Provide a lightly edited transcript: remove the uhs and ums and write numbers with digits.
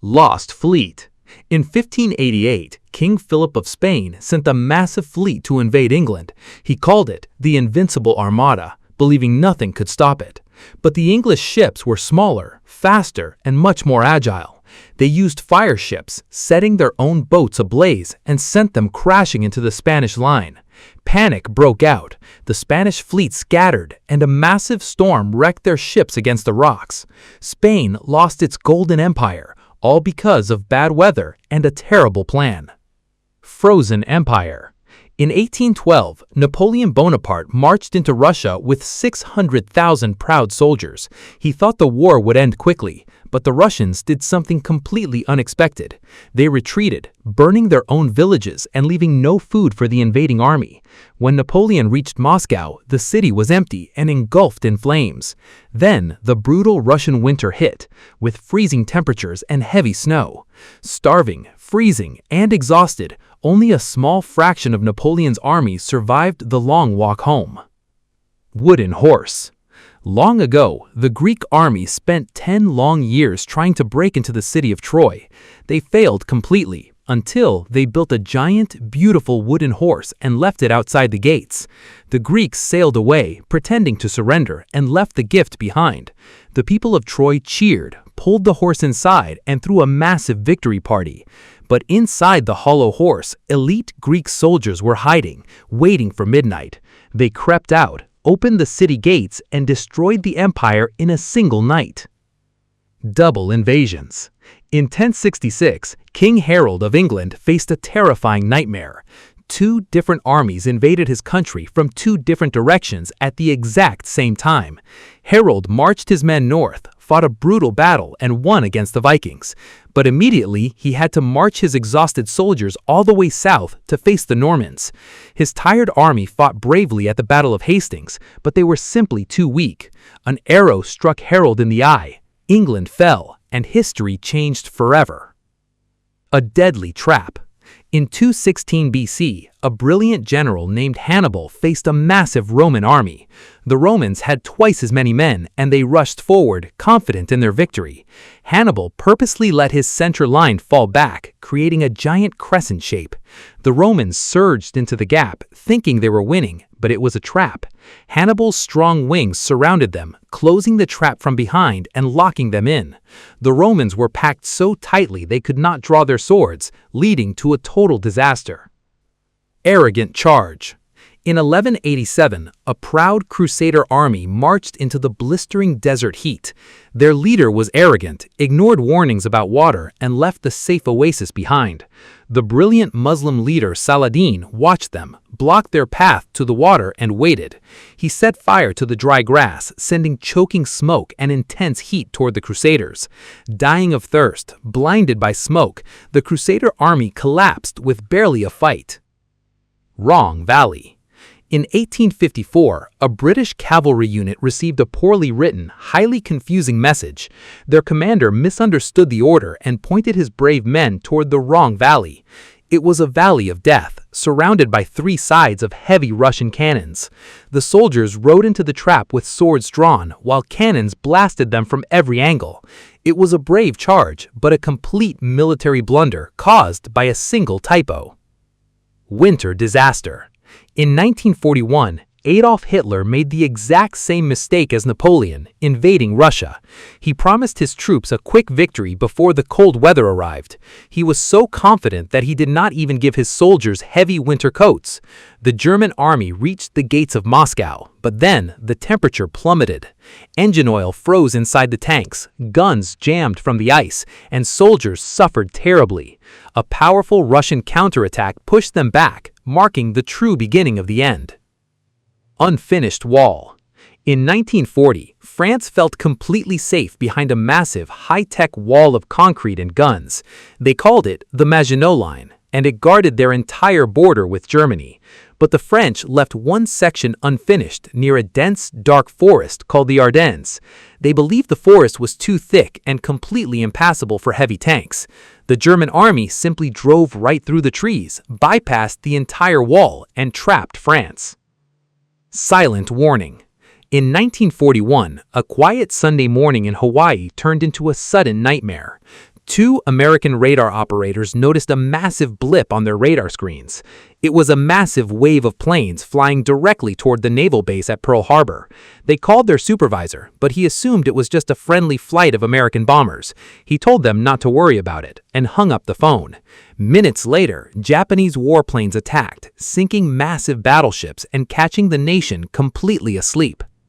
Lost fleet. In 1588, King Philip of Spain sent a massive fleet to invade England. He called it the Invincible Armada, believing nothing could stop it. But the English ships were smaller, faster, and much more agile. They used fire ships, setting their own boats ablaze and sent them crashing into the Spanish line. Panic broke out, the Spanish fleet scattered, and a massive storm wrecked their ships against the rocks. Spain lost its golden empire, all because of bad weather and a terrible plan. Frozen Empire. In 1812, Napoleon Bonaparte marched into Russia with 600,000 proud soldiers. He thought the war would end quickly, but the Russians did something completely unexpected. They retreated, burning their own villages and leaving no food for the invading army. When Napoleon reached Moscow, the city was empty and engulfed in flames. Then, the brutal Russian winter hit, with freezing temperatures and heavy snow. Starving, freezing, and exhausted, only a small fraction of Napoleon's army survived the long walk home. Wooden horse. Long ago, the Greek army spent 10 long years trying to break into the city of Troy. They failed completely, until they built a giant, beautiful wooden horse and left it outside the gates. The Greeks sailed away, pretending to surrender, and left the gift behind. The people of Troy cheered, pulled the horse inside, and threw a massive victory party. But inside the hollow horse, elite Greek soldiers were hiding, waiting for midnight. They crept out, opened the city gates, and destroyed the empire in a single night. Double invasions. In 1066, King Harold of England faced a terrifying nightmare. 2 different armies invaded his country from 2 different directions at the exact same time. Harold marched his men north, fought a brutal battle, and won against the Vikings. But immediately, he had to march his exhausted soldiers all the way south to face the Normans. His tired army fought bravely at the Battle of Hastings, but they were simply too weak. An arrow struck Harold in the eye. England fell, and history changed forever. A deadly trap. In 216 BC, a brilliant general named Hannibal faced a massive Roman army. The Romans had twice as many men, and they rushed forward, confident in their victory. Hannibal purposely let his center line fall back, creating a giant crescent shape. The Romans surged into the gap, thinking they were winning, but it was a trap. Hannibal's strong wings surrounded them, closing the trap from behind and locking them in. The Romans were packed so tightly they could not draw their swords, leading to a total disaster. Arrogant charge. In 1187, a proud Crusader army marched into the blistering desert heat. Their leader was arrogant, ignored warnings about water, and left the safe oasis behind. The brilliant Muslim leader Saladin watched them, blocked their path to the water, and waited. He set fire to the dry grass, sending choking smoke and intense heat toward the Crusaders. Dying of thirst, blinded by smoke, the Crusader army collapsed with barely a fight. Wrong Valley. In 1854, a British cavalry unit received a poorly written, highly confusing message. Their commander misunderstood the order and pointed his brave men toward the wrong valley. It was a valley of death, surrounded by 3 sides of heavy Russian cannons. The soldiers rode into the trap with swords drawn, while cannons blasted them from every angle. It was a brave charge, but a complete military blunder caused by a single typo. Winter disaster. In 1941, Adolf Hitler made the exact same mistake as Napoleon, invading Russia. He promised his troops a quick victory before the cold weather arrived. He was so confident that he did not even give his soldiers heavy winter coats. The German army reached the gates of Moscow, but then the temperature plummeted. Engine oil froze inside the tanks, guns jammed from the ice, and soldiers suffered terribly. A powerful Russian counterattack pushed them back, marking the true beginning of the end. Unfinished wall. In 1940, France felt completely safe behind a massive, high-tech wall of concrete and guns. They called it the Maginot Line, and it guarded their entire border with Germany. But the French left one section unfinished near a dense, dark forest called the Ardennes. They believed the forest was too thick and completely impassable for heavy tanks. The German army simply drove right through the trees, bypassed the entire wall, and trapped France. Silent warning. In 1941, a quiet Sunday morning in Hawaii turned into a sudden nightmare. Two American radar operators noticed a massive blip on their radar screens. It was a massive wave of planes flying directly toward the naval base at Pearl Harbor. They called their supervisor, but he assumed it was just a friendly flight of American bombers. He told them not to worry about it and hung up the phone. Minutes later, Japanese warplanes attacked, sinking massive battleships and catching the nation completely asleep.